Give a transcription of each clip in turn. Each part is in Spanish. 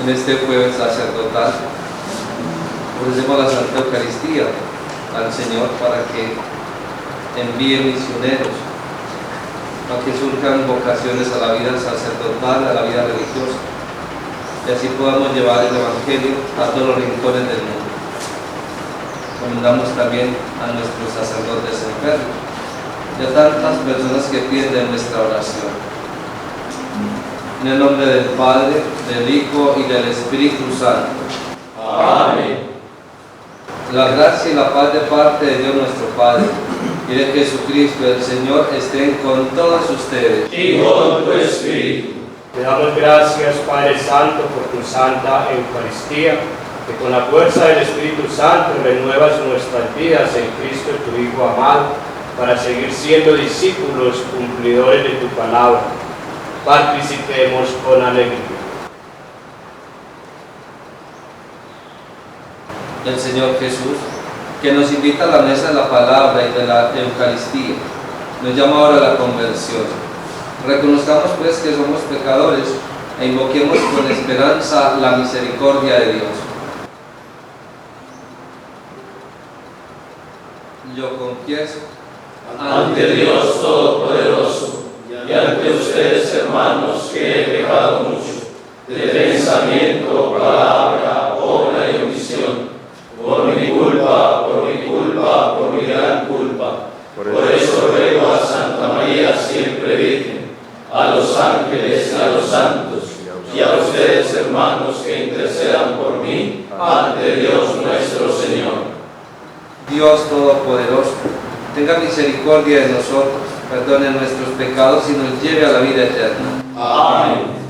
En este jueves sacerdotal ofrecemos la Santa Eucaristía al Señor para que envíe misioneros, para que surjan vocaciones a la vida sacerdotal, a la vida religiosa, y así podamos llevar el Evangelio a todos los rincones del mundo. Recomendamos también a nuestros sacerdotes enfermos y a tantas personas que piden nuestra oración. En el nombre del Padre, del Hijo y del Espíritu Santo. Amén. La gracia y la paz de parte de Dios nuestro Padre y de Jesucristo el Señor estén con todos ustedes. Y con tu espíritu. Te damos gracias, Padre Santo, por tu Santa Eucaristía, que con la fuerza del Espíritu Santo renuevas nuestras vidas en Cristo, tu Hijo amado, para seguir siendo discípulos cumplidores de tu palabra. Participemos con alegría. El Señor Jesús, que nos invita a la mesa de la palabra y de la Eucaristía, nos llama ahora a la conversión. Reconozcamos pues que somos pecadores e invoquemos con esperanza la misericordia de Dios. Yo confieso Ante Dios Todopoderoso y ante ustedes, hermanos, que he pecado mucho, de pensamiento, palabra, obra y omisión, por mi culpa, por mi gran culpa. Por eso ruego a Santa María, siempre Virgen, a los ángeles y a los santos, y a ustedes, hermanos, que intercedan por mí ante Dios nuestro Señor. Dios Todopoderoso, tenga misericordia de nosotros, perdone nuestros pecados y nos lleve a la vida eterna. Amén.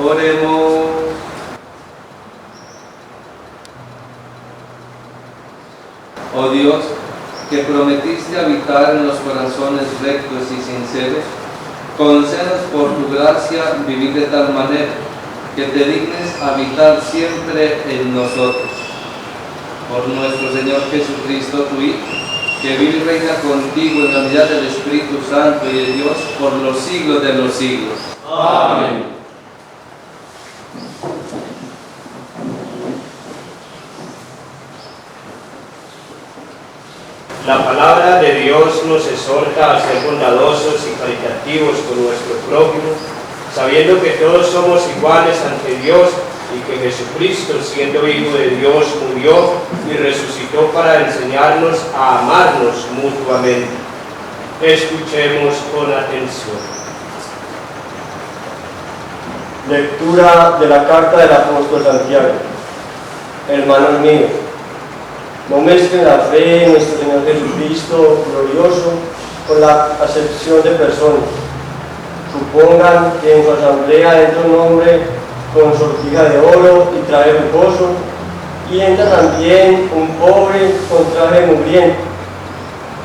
Oremos. Oh Dios, que prometiste habitar en los corazones rectos y sinceros, concédenos por tu gracia vivir de tal manera que te dignes habitar siempre en nosotros. Por nuestro Señor Jesucristo, tu Hijo, que vive y reina contigo en la unidad del Espíritu Santo y de Dios por los siglos de los siglos. Amén. La palabra de Dios nos exhorta a ser bondadosos y caritativos con nuestro prójimo, sabiendo que todos somos iguales ante Dios y que Jesucristo, siendo Hijo de Dios, murió y resucitó para enseñarnos a amarnos mutuamente. Escuchemos con atención. Lectura de la carta del apóstol Santiago. Hermanos míos, no mezclen la fe en nuestro Señor Jesucristo glorioso con la acepción de personas. Supongan que en su asamblea entra un hombre con sortija de oro y traje lujoso, y entra también un pobre con traje mugriento.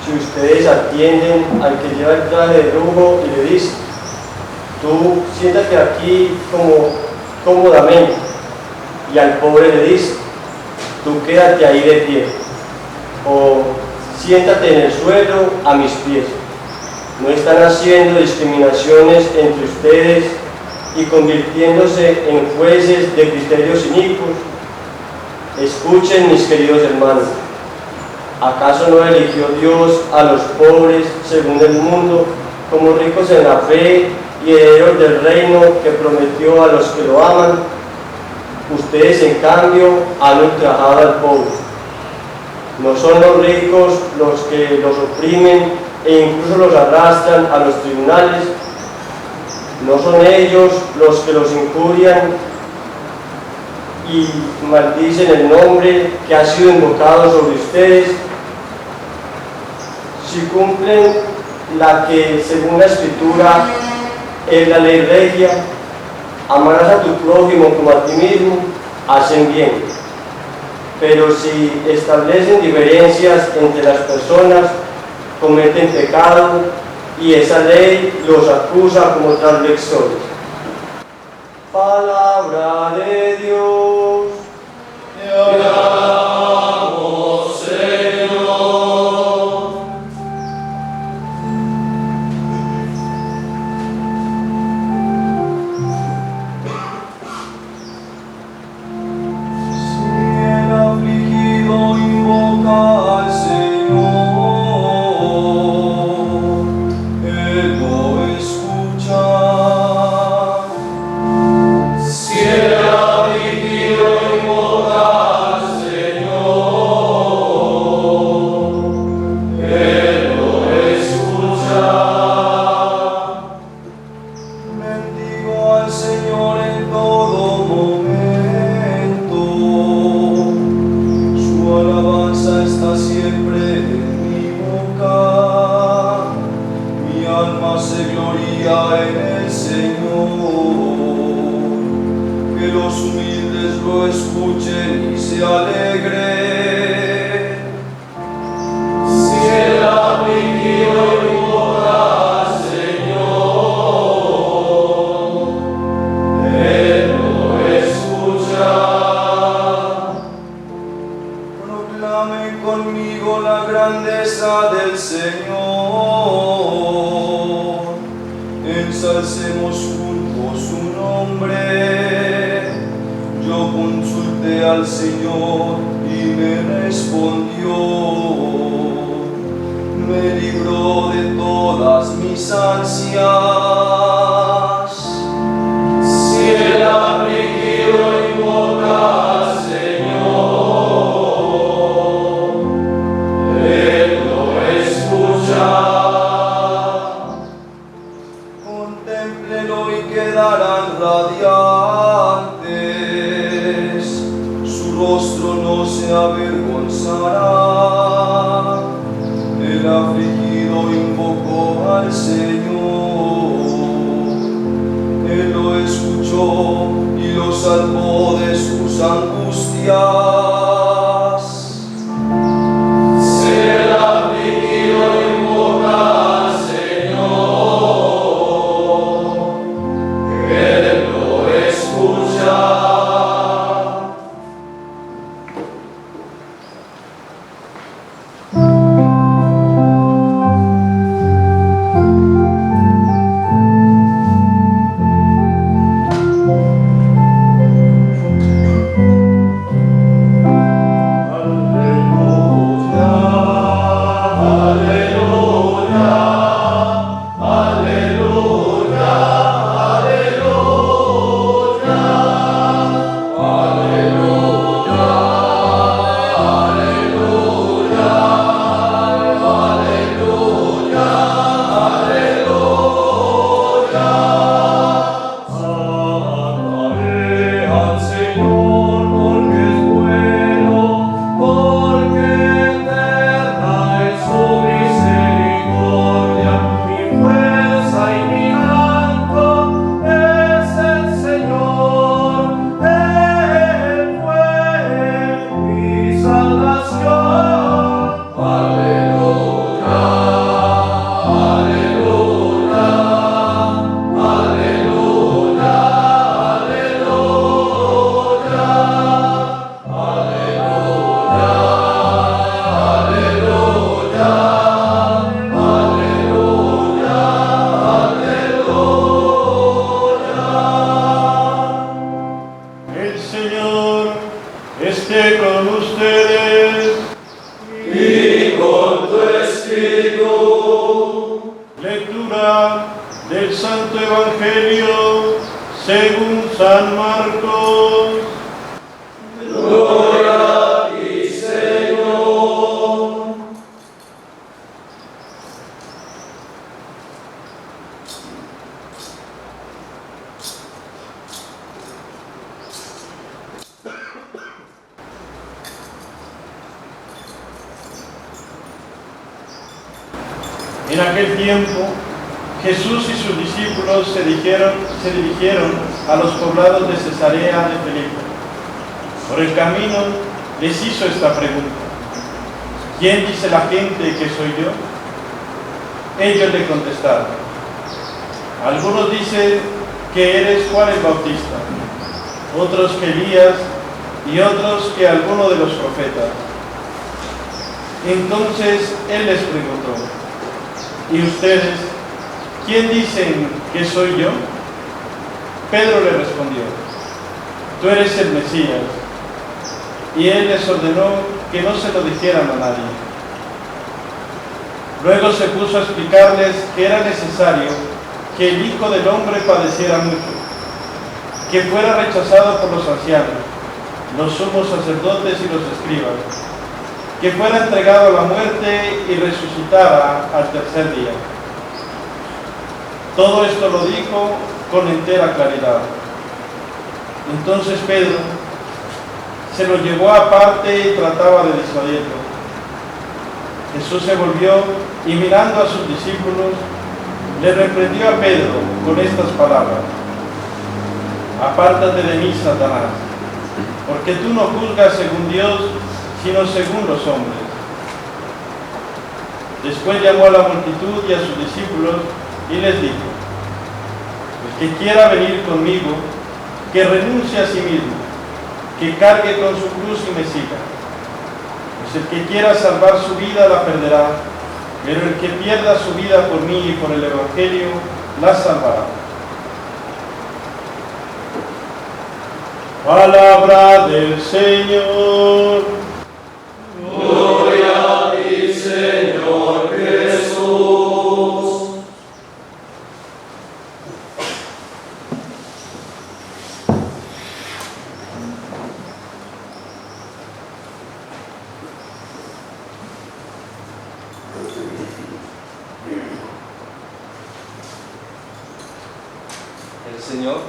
Si ustedes atienden al que lleva el traje de lujo y le dicen: tú siéntate aquí como cómodamente, y al pobre le dice: tú quédate ahí de pie, o siéntate en el suelo a mis pies, ¿no están haciendo discriminaciones entre ustedes y convirtiéndose en jueces de criterios inicuos? Escuchen, mis queridos hermanos, ¿acaso no eligió Dios a los pobres según el mundo como ricos en la fe y herederos del reino que prometió a los que lo aman? Ustedes, en cambio, han ultrajado al pobre. ¿No son los ricos los que los oprimen e incluso los arrastran a los tribunales? ¿No son ellos los que los injurian y maldicen el nombre que ha sido invocado sobre ustedes? Si cumplen la que, según la Escritura, es la ley regia, amarás a tu prójimo como a ti mismo, hacen bien. Pero si establecen diferencias entre las personas, cometen pecado, y esa ley los acusa como transgresores. Palabra de Dios. Te alabamos, Señor. Si el afligido invoca al Señor, Él lo escucha. Si el afligido invoca al Señor, Él lo escucha. Bendigo al Señor en todo momento, su alabanza está siempre en mi boca. Mi alma se gloria en el Señor, que los humildes lo escuchen y se alegren. Si el afligido invoca al Señor, Él lo escucha. Proclamen conmigo la grandeza del Señor, ensalcemos juntos su nombre. Yo consulté al Señor y me respondió, me libró de todas mis ansias. Si el afligido invoca al Señor, Él lo escucha. Contémplenlo y quedarán radiantes, su rostro no se avergonzará. El afligido invocó al Señor, Él lo escuchó y lo salvó de sus angustias. Si el afligido invoca al Señor, Él lo escucha. Señor esté con ustedes. Y con tu espíritu. Lectura del Santo Evangelio según San Marcos. Gloria a ti, Señor. En aquel tiempo, Jesús y sus discípulos se dirigieron a los poblados de Cesarea de Filipo. Por el camino les hizo esta pregunta: ¿quién dice la gente que soy yo? Ellos le contestaron: algunos dicen que eres Juan el Bautista, otros que Elías y otros que alguno de los profetas. Entonces él les preguntó: ¿y ustedes, quién dicen que soy yo? Pedro le respondió: tú eres el Mesías. Y él les ordenó que no se lo dijeran a nadie. Luego se puso a explicarles que era necesario que el Hijo del Hombre padeciera mucho, que fuera rechazado por los ancianos, los sumos sacerdotes y los escribas, que fuera entregado a la muerte y resucitara al tercer día. Todo esto lo dijo con entera claridad. Entonces Pedro se lo llevó aparte y trataba de disuadirlo. Jesús se volvió y mirando a sus discípulos, le reprendió a Pedro con estas palabras: apártate de mí, Satanás, porque tú no juzgas según Dios, sino según los hombres. Después llamó a la multitud y a sus discípulos y les dijo: el que quiera venir conmigo, que renuncie a sí mismo, que cargue con su cruz y me siga. Pues el que quiera salvar su vida la perderá, pero el que pierda su vida por mí y por el Evangelio la salvará. Palabra del Señor. Gloria a ti, Señor Jesús. El Señor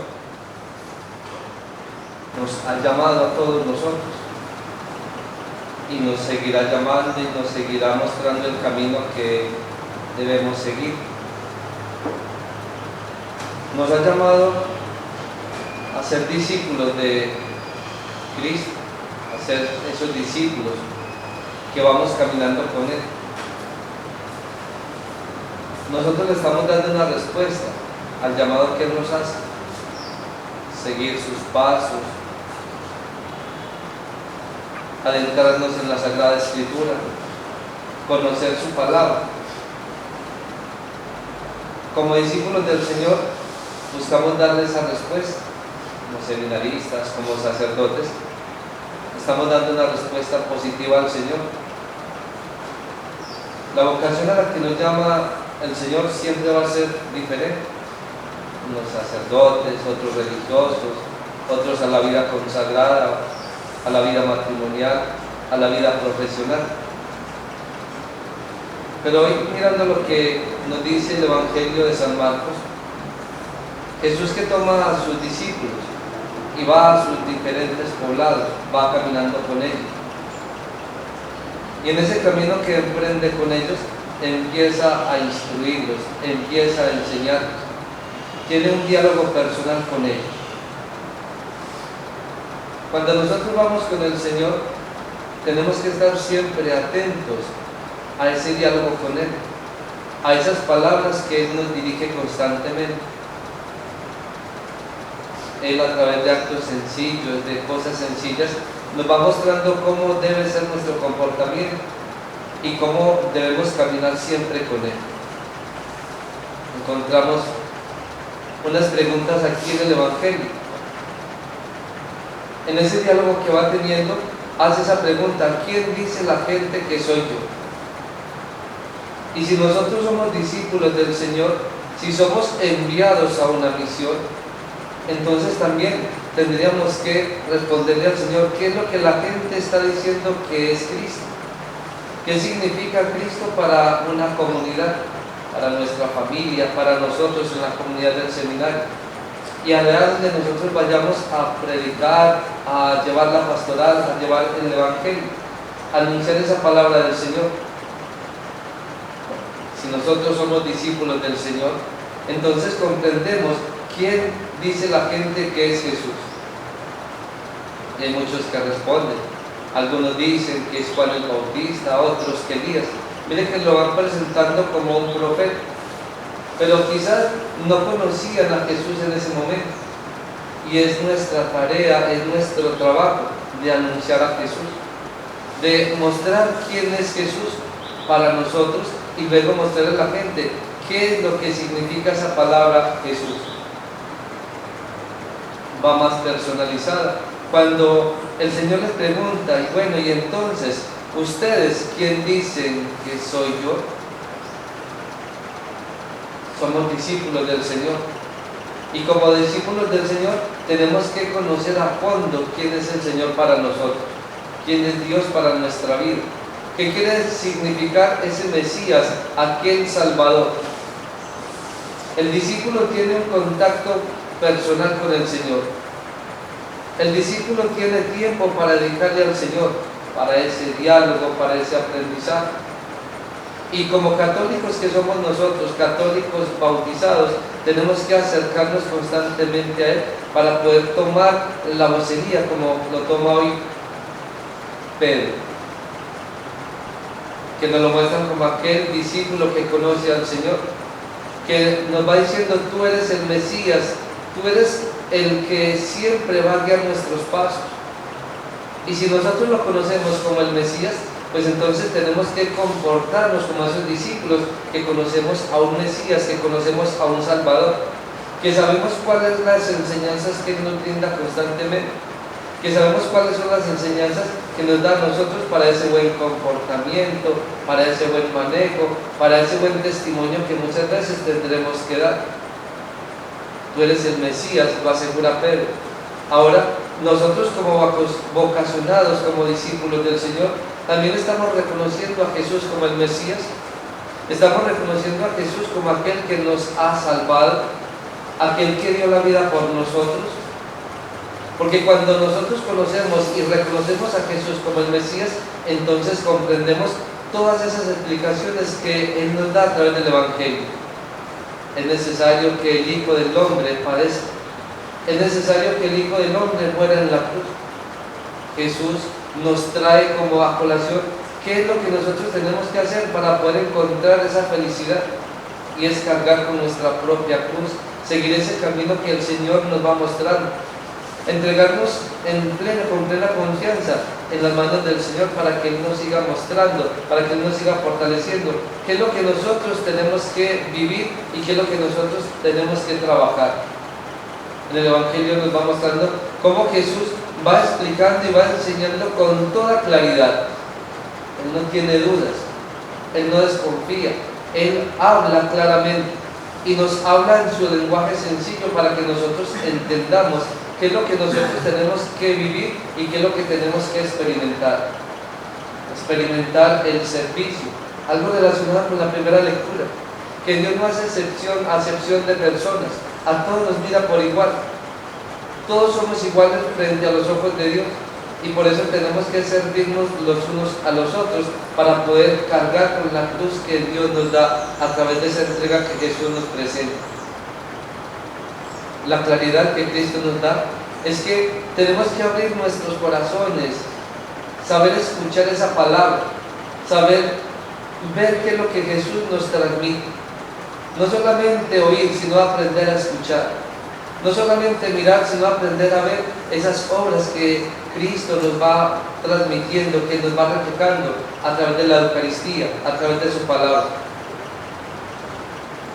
nos ha llamado a todos nosotros y nos seguirá llamando y nos seguirá mostrando el camino que debemos seguir. Nos ha llamado a ser discípulos de Cristo, a ser esos discípulos que vamos caminando con Él. Nosotros le estamos dando una respuesta al llamado que Él nos hace: seguir sus pasos, adentrarnos en la Sagrada Escritura, conocer su palabra. Como discípulos del Señor, buscamos darle esa respuesta. Como seminaristas, como sacerdotes, estamos dando una respuesta positiva al Señor. La vocación a la que nos llama el Señor siempre va a ser diferente. Unos sacerdotes, otros religiosos, otros a la vida consagrada, a la vida matrimonial, a la vida profesional. Pero hoy, mirando lo que nos dice el Evangelio de San Marcos, Jesús, que toma a sus discípulos y va a sus diferentes poblados, va caminando con ellos. Y en ese camino que emprende con ellos, empieza a instruirlos, empieza a enseñarlos, tiene un diálogo personal con ellos. Cuando nosotros vamos con el Señor, tenemos que estar siempre atentos a ese diálogo con Él, a esas palabras que Él nos dirige constantemente. Él, a través de actos sencillos, de cosas sencillas, nos va mostrando cómo debe ser nuestro comportamiento y cómo debemos caminar siempre con Él. Encontramos unas preguntas aquí en el Evangelio. En ese diálogo que va teniendo, hace esa pregunta: ¿quién dice la gente que soy yo? Y si nosotros somos discípulos del Señor, si somos enviados a una misión, entonces también tendríamos que responderle al Señor: ¿qué es lo que la gente está diciendo que es Cristo? ¿Qué significa Cristo para una comunidad, para nuestra familia, para nosotros en la comunidad del seminario? Y allá donde nosotros vayamos a predicar, a llevar la pastoral, a llevar el Evangelio, a anunciar esa palabra del Señor. Si nosotros somos discípulos del Señor, entonces comprendemos quién dice la gente que es Jesús. Y hay muchos que responden. Algunos dicen que es Juan el Bautista, otros que Elías. Miren que lo van presentando como un profeta, pero quizás no conocían a Jesús en ese momento. Y es nuestra tarea, es nuestro trabajo de anunciar a Jesús, de mostrar quién es Jesús para nosotros y luego mostrarle a la gente qué es lo que significa esa palabra Jesús. Va más personalizada. Cuando el Señor les pregunta: y bueno, y entonces, ¿ustedes quién dicen que soy yo? Somos discípulos del Señor. Y como discípulos del Señor, tenemos que conocer a fondo quién es el Señor para nosotros, quién es Dios para nuestra vida. ¿Qué quiere significar ese Mesías, aquel Salvador? El discípulo tiene un contacto personal con el Señor. El discípulo tiene tiempo para dedicarle al Señor, para ese diálogo, para ese aprendizaje. Y como católicos que somos nosotros, católicos bautizados, tenemos que acercarnos constantemente a Él para poder tomar la vocería como lo toma hoy Pedro, que nos lo muestran como aquel discípulo que conoce al Señor, que nos va diciendo: tú eres el Mesías, tú eres el que siempre va a guiar nuestros pasos. Y si nosotros lo conocemos como el Mesías, pues entonces tenemos que comportarnos como esos discípulos que conocemos a un Mesías, que conocemos a un Salvador, que sabemos cuáles son las enseñanzas que Él nos brinda constantemente, que sabemos cuáles son las enseñanzas que nos da a nosotros para ese buen comportamiento, para ese buen manejo, para ese buen testimonio que muchas veces tendremos que dar. Tú eres el Mesías, lo asegura Pedro. Ahora, nosotros como vocacionados, como discípulos del Señor, también estamos reconociendo a Jesús como el Mesías. Estamos reconociendo a Jesús como aquel que nos ha salvado, aquel que dio la vida por nosotros. Porque cuando nosotros conocemos y reconocemos a Jesús como el Mesías, entonces comprendemos todas esas explicaciones que Él nos da a través del Evangelio. Es necesario que el Hijo del Hombre padezca. Es necesario que el Hijo del Hombre muera en la cruz. Jesús nos trae como a colación qué es lo que nosotros tenemos que hacer para poder encontrar esa felicidad, y es cargar con nuestra propia cruz, seguir ese camino que el Señor nos va mostrando, entregarnos con plena confianza en las manos del Señor para que Él nos siga mostrando, para que Él nos siga fortaleciendo qué es lo que nosotros tenemos que vivir y qué es lo que nosotros tenemos que trabajar. En el Evangelio nos va mostrando cómo Jesús va explicando y va enseñando con toda claridad. Él no tiene dudas, Él no desconfía, Él habla claramente y nos habla en su lenguaje sencillo para que nosotros entendamos qué es lo que nosotros tenemos que vivir y qué es lo que tenemos que experimentar. Experimentar el servicio, algo relacionado con la primera lectura, que Dios no hace acepción de personas, a todos nos mira por igual. Todos somos iguales frente a los ojos de Dios, y por eso tenemos que servirnos los unos a los otros para poder cargar con la cruz que Dios nos da a través de esa entrega que Jesús nos presenta. La claridad que Cristo nos da es que tenemos que abrir nuestros corazones, saber escuchar esa palabra, saber ver qué es lo que Jesús nos transmite. No solamente oír, sino aprender a escuchar. No solamente mirar, sino aprender a ver esas obras que Cristo nos va transmitiendo, que nos va reflejando a través de la Eucaristía, a través de su palabra.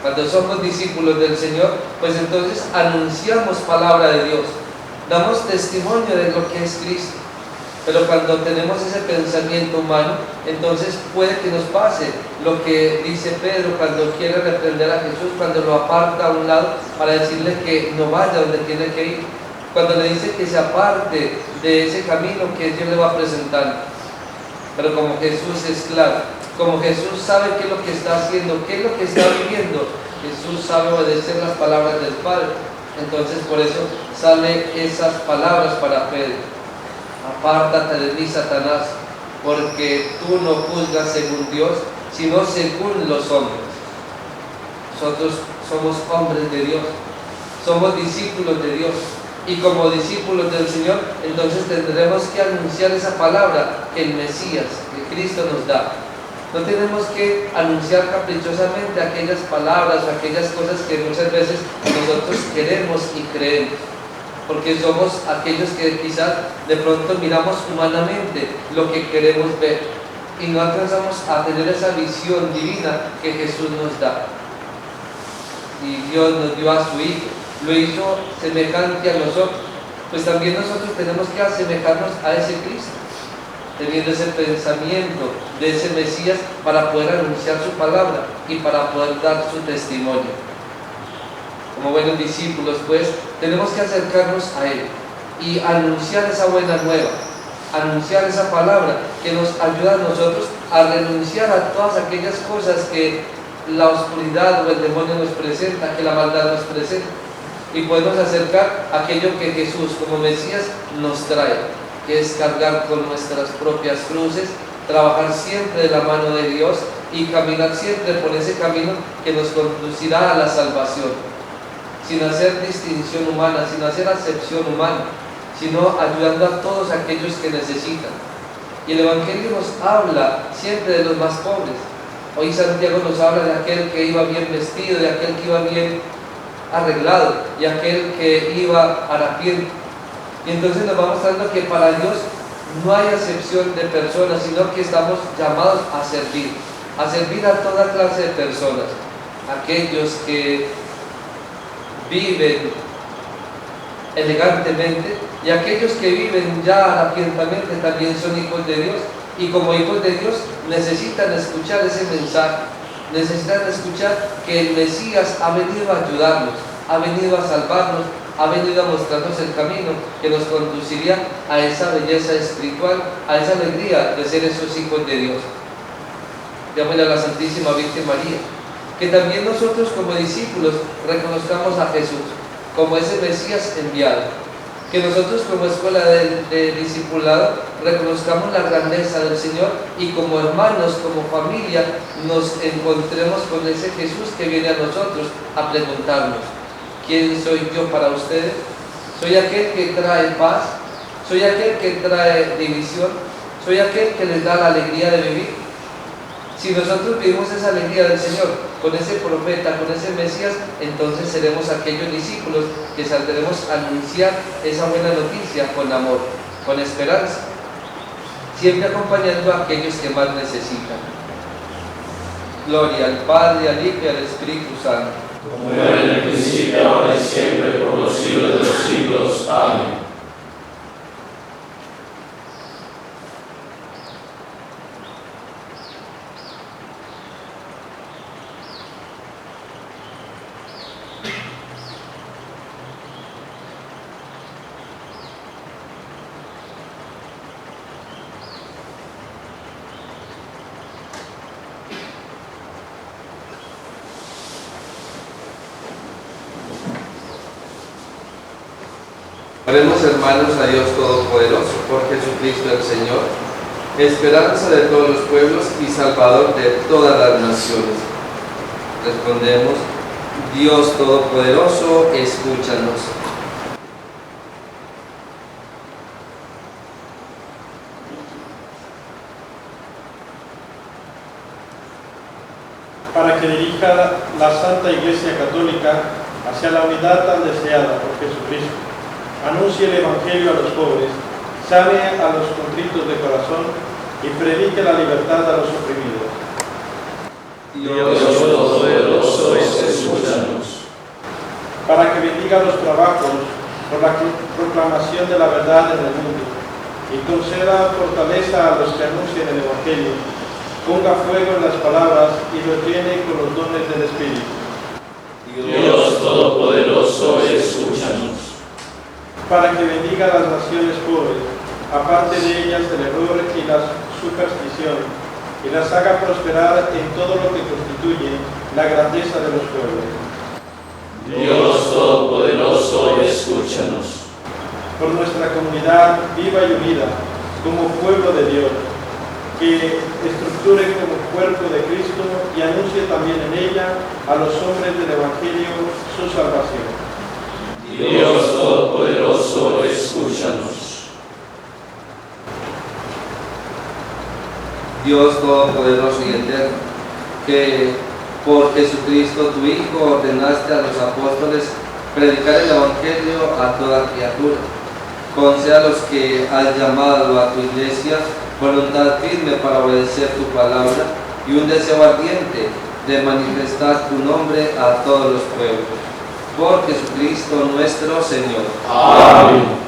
Cuando somos discípulos del Señor, pues entonces anunciamos palabra de Dios. damos testimonio de lo que es Cristo. Pero cuando tenemos ese pensamiento humano, entonces puede que nos pase lo que dice Pedro cuando quiere reprender a Jesús, cuando lo aparta a un lado para decirle que no vaya donde tiene que ir, cuando le dice que se aparte de ese camino que Dios le va a presentar. Pero como Jesús es claro, como Jesús sabe qué es lo que está haciendo, qué es lo que está viviendo, Jesús sabe obedecer las palabras del Padre. Entonces por eso salen esas palabras para Pedro: apártate de mí, Satanás, porque tú no juzgas según Dios, sino según los hombres. Nosotros somos hombres de Dios, somos discípulos de Dios, y como discípulos del Señor, entonces tendremos que anunciar esa palabra que el Mesías, que Cristo nos da. No tenemos que anunciar caprichosamente aquellas palabras o aquellas cosas que muchas veces nosotros queremos y creemos, porque somos aquellos que quizás de pronto miramos humanamente lo que queremos ver y no alcanzamos a tener esa visión divina que Jesús nos da. Y Dios nos dio a su Hijo, lo hizo semejante a nosotros, pues también nosotros tenemos que asemejarnos a ese Cristo, teniendo ese pensamiento de ese Mesías para poder anunciar su palabra y para poder dar su testimonio. Como buenos discípulos, pues, tenemos que acercarnos a Él y anunciar esa buena nueva, anunciar esa palabra que nos ayuda a nosotros a renunciar a todas aquellas cosas que la oscuridad o el demonio nos presenta, que la maldad nos presenta, y podemos acercar a aquello que Jesús, como Mesías, nos trae, que es cargar con nuestras propias cruces, trabajar siempre de la mano de Dios y caminar siempre por ese camino que nos conducirá a la salvación, sin hacer distinción humana, sin hacer acepción humana, sino ayudando a todos aquellos que necesitan. Y el Evangelio nos habla siempre de los más pobres. Hoy Santiago nos habla de aquel que iba bien vestido, de aquel que iba bien arreglado y aquel que iba harapiento. Y entonces nos va mostrando que para Dios no hay acepción de personas, sino que estamos llamados a servir a toda clase de personas, aquellos que viven elegantemente y aquellos que viven ya harapientamente también son hijos de Dios, y como hijos de Dios necesitan escuchar ese mensaje, necesitan escuchar que el Mesías ha venido a ayudarnos, ha venido a salvarnos, ha venido a mostrarnos el camino que nos conduciría a esa belleza espiritual, a esa alegría de ser esos hijos de Dios. Llámale a la Santísima Virgen María, que también nosotros como discípulos reconozcamos a Jesús como ese Mesías enviado, que nosotros como escuela de discipulado reconozcamos la grandeza del Señor y como hermanos, como familia, nos encontremos con ese Jesús que viene a nosotros a preguntarnos: ¿quién soy yo para ustedes? ¿Soy aquel que trae paz? ¿Soy aquel que trae división? ¿Soy aquel que les da la alegría de vivir? Si nosotros vivimos esa alegría del Señor con ese profeta, con ese Mesías, entonces seremos aquellos discípulos que saldremos a anunciar esa buena noticia con amor, con esperanza, siempre acompañando a aquellos que más necesitan. Gloria al Padre, al Hijo y al Espíritu Santo, como era en el principio, ahora y siempre, por los siglos de los siglos. Amén. Oremos, hermanos, a Dios Todopoderoso, por Jesucristo el Señor, esperanza de todos los pueblos y Salvador de todas las naciones. Respondemos: Dios Todopoderoso, escúchanos. Para que dirija la Santa Iglesia Católica hacia la unidad tan deseada por Jesucristo, anuncie el Evangelio a los pobres, sane a los contritos de corazón y predique la libertad a los oprimidos. Dios Todopoderoso, escúchanos. Para que bendiga los trabajos por la proclamación de la verdad en el mundo, y conceda fortaleza a los que anuncian el Evangelio, ponga fuego en las palabras y los llene con los dones del Espíritu. Dios Todopoderoso, escúchanos. Para que bendiga a las naciones pobres, aparte de ellas el error y la superstición, y las haga prosperar en todo lo que constituye la grandeza de los pueblos. Dios Todopoderoso, escúchanos. Por nuestra comunidad viva y unida, como pueblo de Dios, que estructure como cuerpo de Cristo y anuncie también en ella a los hombres del Evangelio su salvación. Dios Todopoderoso, escúchanos. Dios Todopoderoso y Eterno, que por Jesucristo tu Hijo ordenaste a los apóstoles predicar el Evangelio a toda criatura. Concede a los que has llamado a tu iglesia voluntad firme para obedecer tu palabra y un deseo ardiente de manifestar tu nombre a todos los pueblos. Por Jesucristo nuestro Señor. Amén.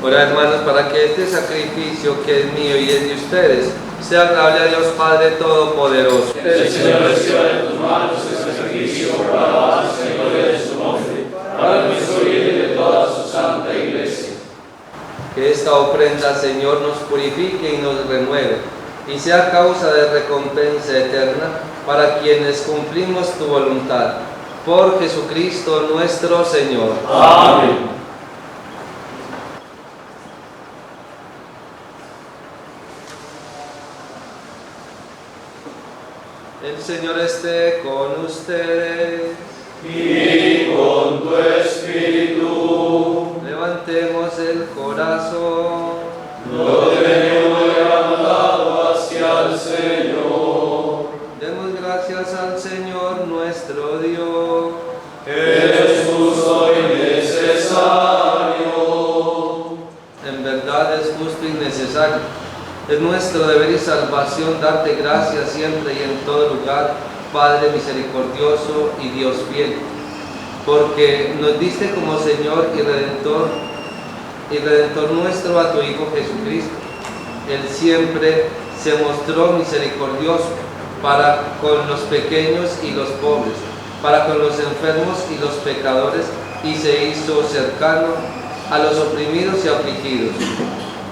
Ora, hermanos, para que este sacrificio que es mío y es de ustedes Sea agradable a Dios Padre Todopoderoso. El Señor reciba de tus manos este sacrificio por la alabanza y gloria de su nombre, para nuestro bien y de toda su santa Iglesia. Que esta ofrenda, Señor, nos purifique y nos renueve, y sea causa de recompensa eterna para quienes cumplimos tu voluntad. Por Jesucristo nuestro Señor. Amén. El Señor esté con ustedes. Y con tu espíritu. Levantemos el corazón. Lo tenemos levantado hacia el Señor. Demos gracias al Señor nuestro Dios. Es justo y necesario. En verdad es justo y necesario. Es nuestro deber y salvación darte gracias siempre y en todo lugar, Padre misericordioso y Dios fiel, porque nos diste como Señor y Redentor nuestro a tu Hijo Jesucristo. Él siempre se mostró misericordioso para con los pequeños y los pobres, para con los enfermos y los pecadores, y se hizo cercano a los oprimidos y afligidos.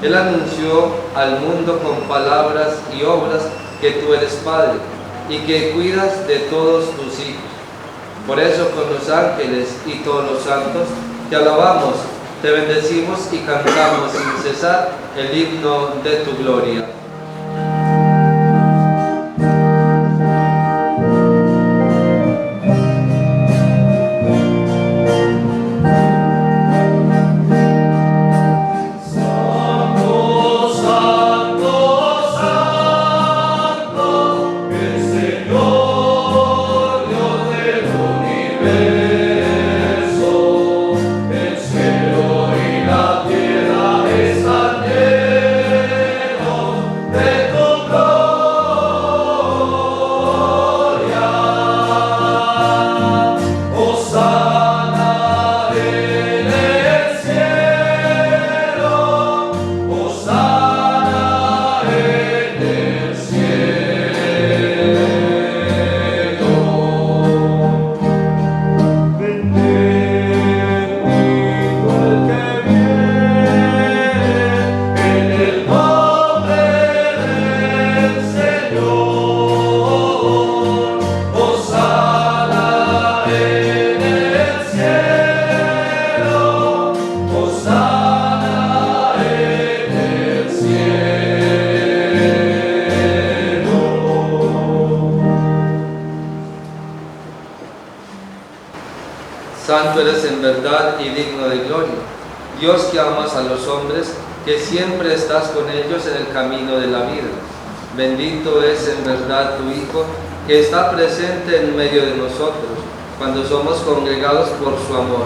Él anunció al mundo con palabras y obras que tú eres Padre y que cuidas de todos tus hijos. Por eso con los ángeles y todos los santos te alabamos, te bendecimos y cantamos sin cesar el himno de tu gloria. Santo eres en verdad y digno de gloria, Dios que amas a los hombres, que siempre estás con ellos en el camino de la vida. Bendito es en verdad tu Hijo, que está presente en medio de nosotros, cuando somos congregados por su amor,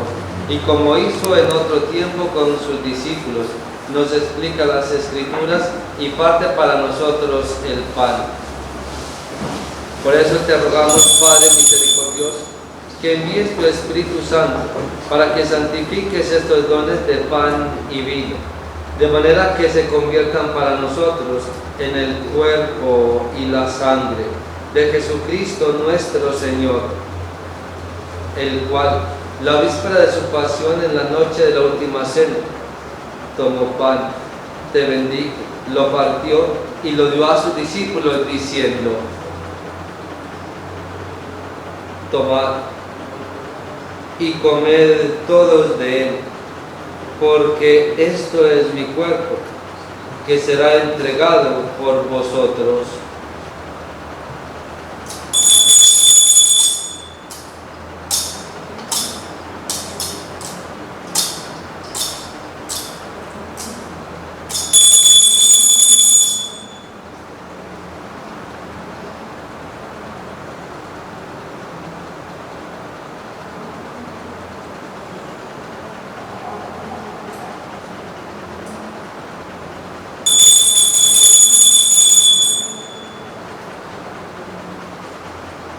y como hizo en otro tiempo con sus discípulos, nos explica las Escrituras y parte para nosotros el pan. Por eso te rogamos, Padre misericordioso, que envíes tu Espíritu Santo para que santifiques estos dones de pan y vino, de manera que se conviertan para nosotros en el cuerpo y la sangre de Jesucristo nuestro Señor, el cual, la víspera de su pasión en la noche de la última cena, tomó pan, te bendijo, lo partió y lo dio a sus discípulos diciendo: tomad y comed todos de él, porque esto es mi cuerpo, que será entregado por vosotros.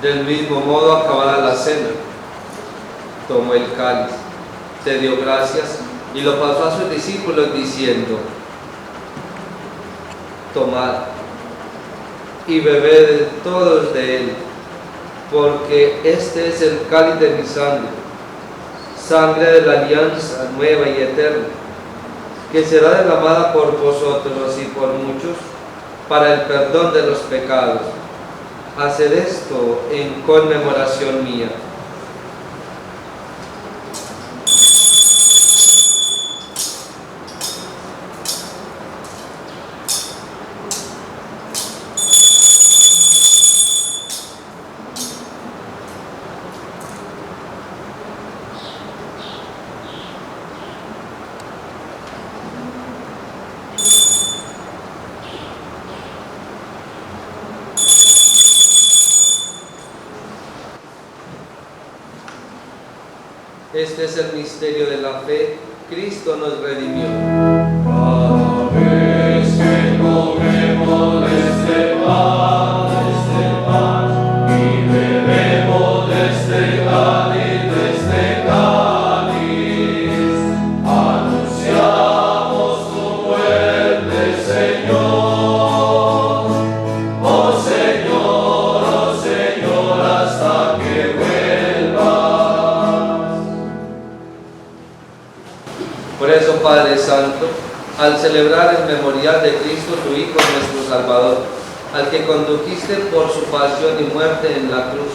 Del mismo modo, acabada la cena, tomó el cáliz, te dio gracias y lo pasó a sus discípulos diciendo: tomad y bebed todos de él, porque este es el cáliz de mi sangre, sangre de la alianza nueva y eterna, que será derramada por vosotros y por muchos para el perdón de los pecados. Haced esto en conmemoración mía. Este es el misterio de la fe. Cristo nos redimió. Cada vez que comemos de este pan y bebemos de este cáliz, anunciamos tu muerte, Señor. Oh Señor, hasta que vuelvas. Por eso, Padre Santo, al celebrar el memorial de Cristo, tu Hijo, nuestro Salvador, al que condujiste por su pasión y muerte en la cruz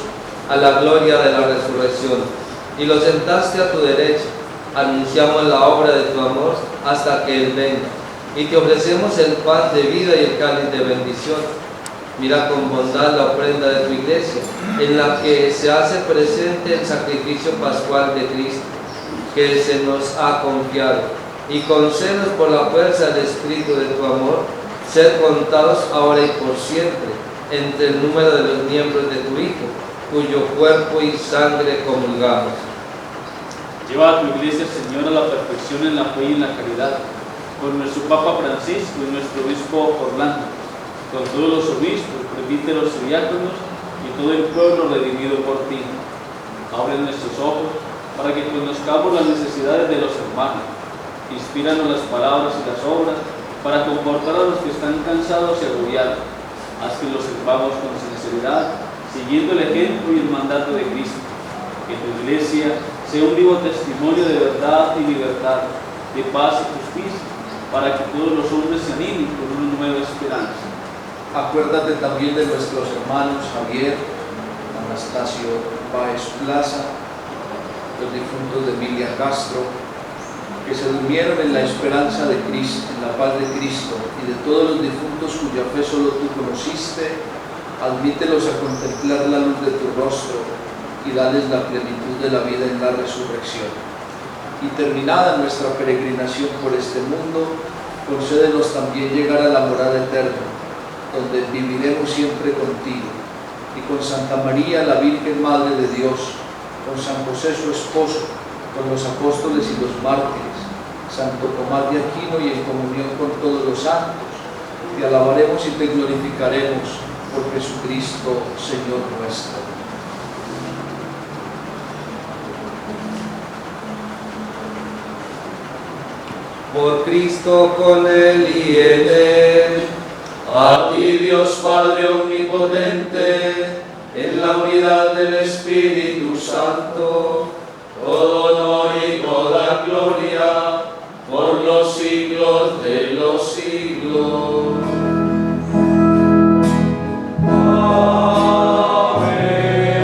a la gloria de la resurrección, y lo sentaste a tu derecha, anunciamos la obra de tu amor hasta que Él venga, y te ofrecemos el pan de vida y el cáliz de bendición. Mira con bondad la ofrenda de tu iglesia, en la que se hace presente el sacrificio pascual de Cristo, que se nos ha confiado, y concédenos por la fuerza del Espíritu de tu amor, ser contados ahora y por siempre entre el número de los miembros de tu Hijo, cuyo cuerpo y sangre comulgamos. Lleva a tu iglesia, Señor, a la perfección en la fe y en la caridad, con nuestro Papa Francisco y nuestro Obispo Orlando, con todos los obispos, presbíteros y diáconos, y todo el pueblo redimido por ti. Abre nuestros ojos para que conozcamos las necesidades de los hermanos. Inspíranos las palabras y las obras para confortar a los que están cansados y agobiados. Haz que los sirvamos con sinceridad, siguiendo el ejemplo y el mandato de Cristo. Que tu iglesia sea un vivo testimonio de verdad y libertad, de paz y justicia, para que todos los hombres se animen con una nueva esperanza. Acuérdate también de nuestros hermanos Javier, Anastasio Páez Plaza, los difuntos de Emilia Castro, que se durmieron en la esperanza de Cristo, en la paz de Cristo, y de todos los difuntos cuya fe solo tú conociste. Admítelos a contemplar la luz de tu rostro y dales la plenitud de la vida en la resurrección. Y terminada nuestra peregrinación por este mundo, concédenos también llegar a la morada eterna, donde viviremos siempre contigo, y con Santa María, la Virgen Madre de Dios, con San José su esposo, con los apóstoles y los mártires, Santo Tomás de Aquino, y en comunión con todos los santos, te alabaremos y te glorificaremos por Jesucristo, Señor nuestro. Por Cristo, con Él y en Él, A ti, Dios Padre omnipotente, en la unidad del Espíritu Santo, todo honor y toda gloria por los siglos de los siglos. Amén, amén,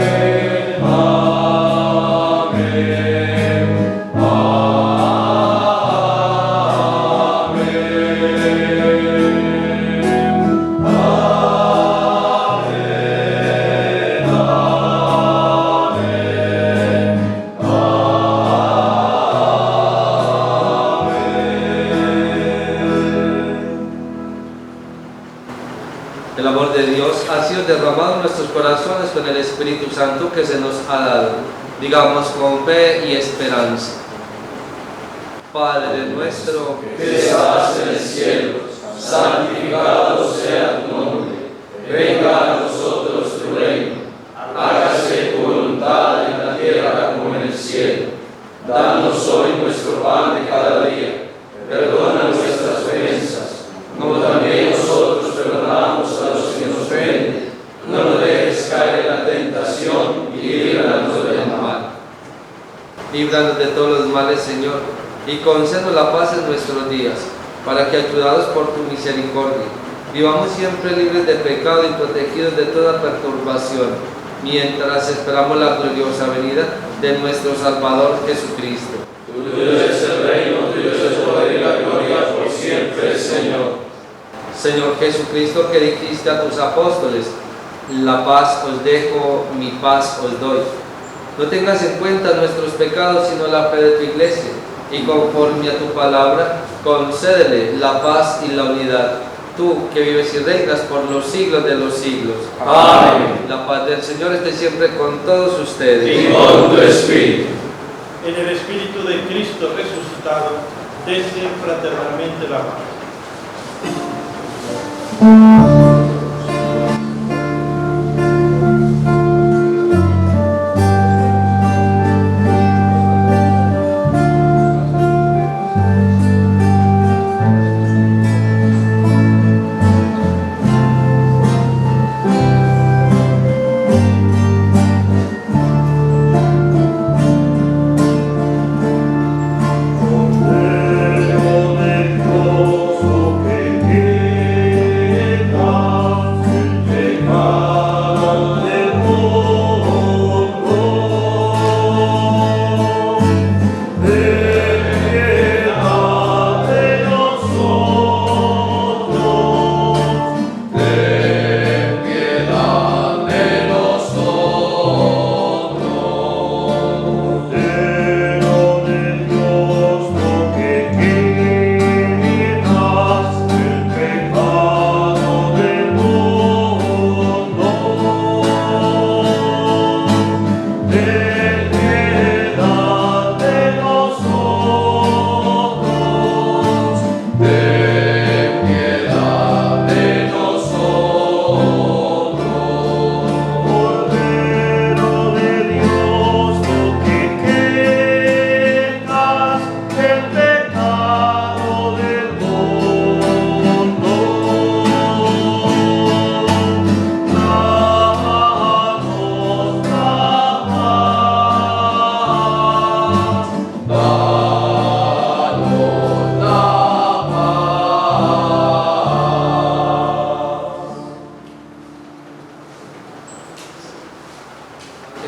el amor de Dios ha sido derramado en nuestros corazones con el Espíritu Santo que se nos ha dado. Digamos con fe y esperanza. Padre nuestro, que estás en el cielo, santificado sea tu nombre. Venga a nosotros tu reino. Hágase tu voluntad en la tierra como en el cielo. Danos hoy nuestro pan de cada día. Perdona nuestras ofensas, como también nosotros perdonamos a los que nos ofenden. y líbranos del mal. Líbranos de todos los males, Señor, y concédenos la paz en nuestros días, para que, ayudados por tu misericordia, vivamos siempre libres de pecado y protegidos de toda perturbación, mientras esperamos la gloriosa venida de nuestro Salvador Jesucristo. Tuyo es el reino, tuyo es el poder y la gloria por siempre, Señor. Señor Jesucristo, que dijiste a tus apóstoles: la paz os dejo, mi paz os doy. No tengas en cuenta nuestros pecados, sino la fe de tu Iglesia, y conforme a tu palabra, concédele la paz y la unidad. Tú, que vives y reinas por los siglos de los siglos. Amén. La paz del Señor esté siempre con todos ustedes. Y con tu espíritu. En el Espíritu de Cristo resucitado, desde fraternalmente la paz.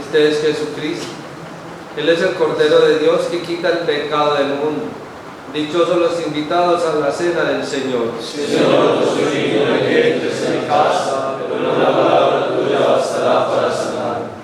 Este es Jesucristo. Él es el Cordero de Dios que quita el pecado del mundo. Dichosos los invitados a la cena del Señor. Señor, no soy digno de que entres en mi casa, pero una palabra tuya bastará para sanar.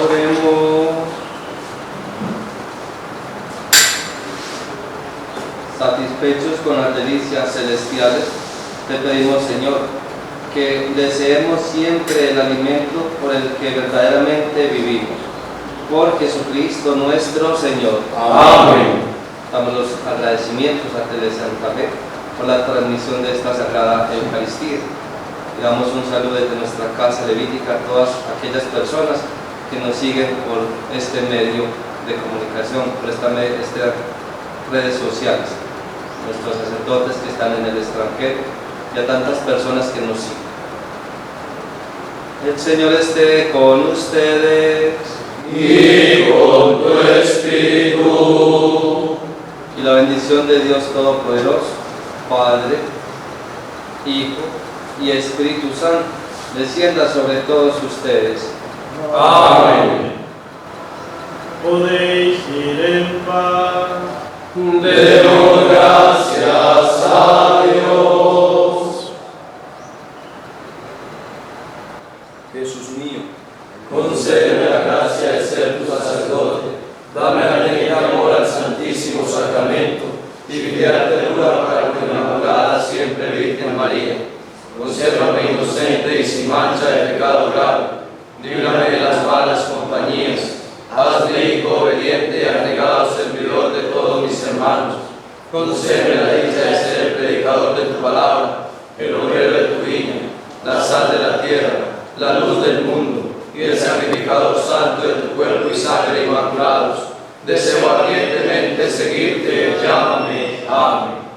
Oremos. Satisfechos con las delicias celestiales, te pedimos, Señor, que deseemos siempre el alimento por el que verdaderamente vivimos. Por Jesucristo nuestro Señor. Amén. Damos los agradecimientos a Tele Santa Fe por la transmisión de esta Sagrada Eucaristía. Le damos un saludo desde nuestra casa levítica a todas aquellas personas que nos siguen por este medio de comunicación, por estas redes sociales, nuestros sacerdotes que están en el extranjero y a tantas personas que nos siguen. El Señor esté con ustedes. Y con tu espíritu. Y la bendición de Dios Todopoderoso, Padre, Hijo y Espíritu Santo, descienda sobre todos ustedes. Amén. Podéis ir en paz. Demos gracias a Dios. Jesús mío, Concédeme la gracia de ser tu sacerdote. Dame la alegría y amor al Santísimo Sacramento y filial ternura para tu Inmaculada siempre Virgen María. Consérvame inocente y sin mancha de pecado grave. Líbrame de las malas compañías. Hazme hijo obediente y abnegado servidor de todos mis hermanos. Concédeme la dicha de ser el predicador de tu palabra, el obrero de tu viña, la sal de la tierra, la luz del mundo y el sacrificador santo de tu cuerpo y sangre inmaculados. Deseo ardientemente seguirte. Llámame. Amén.